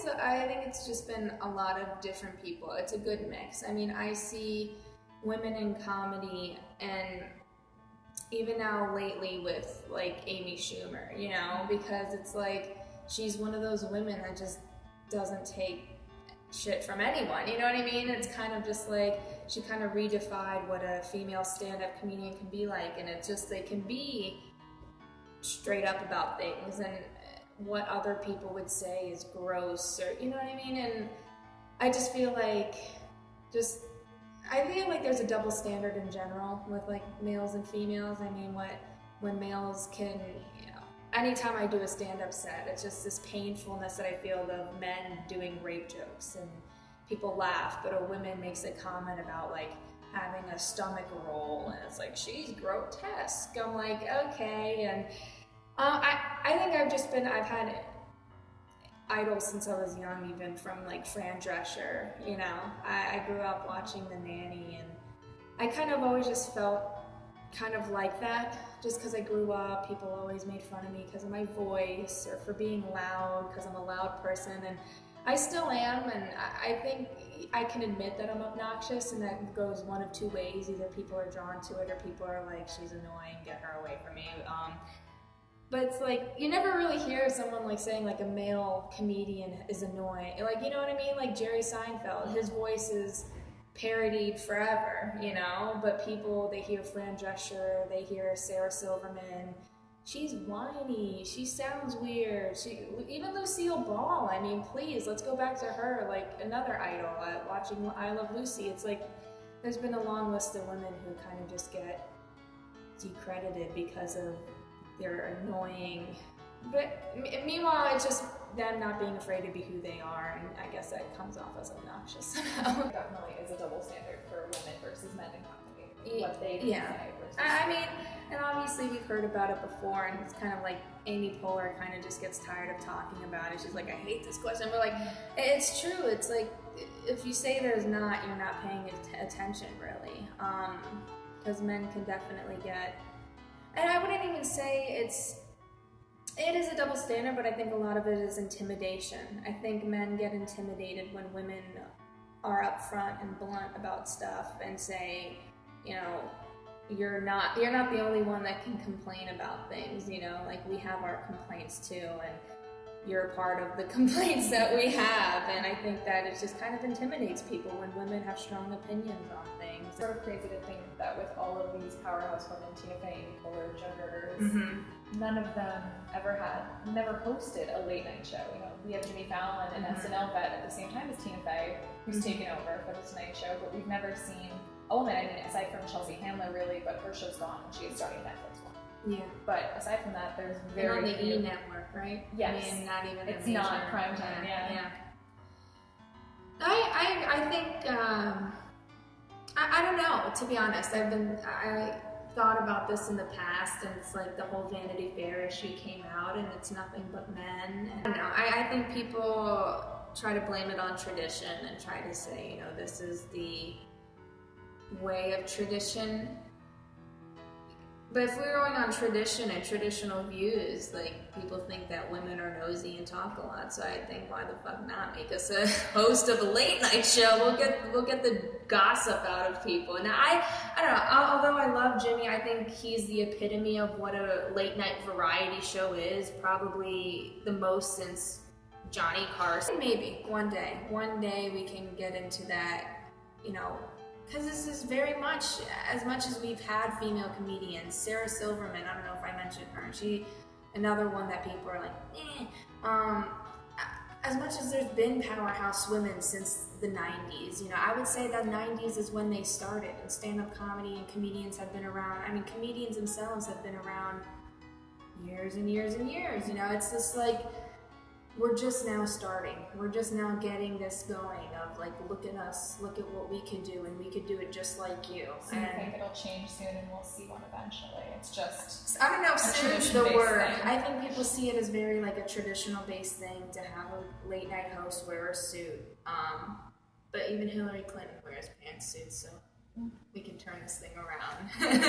I think it's just been a lot of different people. It's a good mix. I mean, I see women in comedy, and even now lately with like Amy Schumer, you know, because it's like she's one of those women that just doesn't take shit from anyone, you know what I mean? It's kind of just like she kind of redefined what a female stand-up comedian can be like, and it's just they can be straight up about things, and what other people would say is gross, or you know what I mean? And I just feel like I feel like there's a double standard in general with like males and females. I mean, when males can, you know, anytime I do a stand-up set, it's just this painfulness that I feel of men doing rape jokes, and people laugh, but a woman makes a comment about like having a stomach roll, and it's like, she's grotesque. I'm like, okay. And I think I've had idols since I was young, even from like Fran Drescher, you know. I grew up watching The Nanny, and I kind of always just felt kind of like that, just because I grew up. People always made fun of me because of my voice, or for being loud, because I'm a loud person, and I still am, and I think I can admit that I'm obnoxious, and that goes one of two ways. Either people are drawn to it, or people are like, she's annoying, get her away from me. But it's like, you never really hear someone like saying like a male comedian is annoying. Like, you know what I mean? Like Jerry Seinfeld, his voice is parodied forever, you know? But people, they hear Fran Drescher, they hear Sarah Silverman. She's whiny, she sounds weird. Even Lucille Ball, I mean, please, let's go back to her, like another idol. Watching I Love Lucy, it's like, there's been a long list of women who kind of just get decredited because of they're annoying, but meanwhile it's just them not being afraid to be who they are, and I guess that comes off as obnoxious somehow. Definitely is a double standard for women versus men in comedy. What they say versus I mean, and obviously we've heard about it before, and it's kind of like Amy Poehler kind of just gets tired of talking about it. She's like, I hate this question, but like, it's true. It's like, if you say there's not, you're not paying attention really, because men can definitely get. And I wouldn't even say it is a double standard, but I think a lot of it is intimidation. I think men get intimidated when women are upfront and blunt about stuff and say, you know, you're not the only one that can complain about things, you know, like we have our complaints too, and you're part of the complaints that we have. And I think that it just kind of intimidates people when women have strong opinions on things. It's sort of crazy to think that with all of these powerhouse women, Tina Fey, Poehler, Joan Rivers, none of them never hosted a late night show. You know, we have Jimmy Fallon and SNL vet at the same time as Tina Fey, who's taken over for the Tonight Show, but we've never seen a woman, I mean, aside from Chelsea Handler really, but her show's gone when she had started Netflix one. Yeah. But aside from that, there's very and on the E network, right? Yes. I mean, not even it's not prime time, yeah. I think, I don't know, to be honest. I thought about this in the past, and it's like the whole Vanity Fair issue came out, and it's nothing but men. And I don't know, I think people try to blame it on tradition and try to say, you know, this is the way of tradition. But if we're going on tradition and traditional views, like, people think that women are nosy and talk a lot, so I think, why the fuck not make us a host of a late night show? We'll get the gossip out of people. Now, I don't know, although I love Jimmy, I think he's the epitome of what a late night variety show is, probably the most since Johnny Carson. Maybe one day we can get into that, you know, because this is very much as we've had female comedians. Sarah Silverman, I don't know if I mentioned her, she, another one that people are like, as much as there's been powerhouse women since the 90s, you know, I would say that 90s is when they started, and stand-up comedy and comedians have been around. I mean, comedians themselves have been around years and years and years, you know. It's just like, we're just now starting. We're just now getting this going of like, look at us, look at what we can do, and we could do it just like you. So you think it'll change soon and we'll see one eventually? It's just, I don't know, soon's the word. I think people see it as very like a traditional based thing to have a late night host wear a suit. But even Hillary Clinton wears pantsuits, so we can turn this thing around.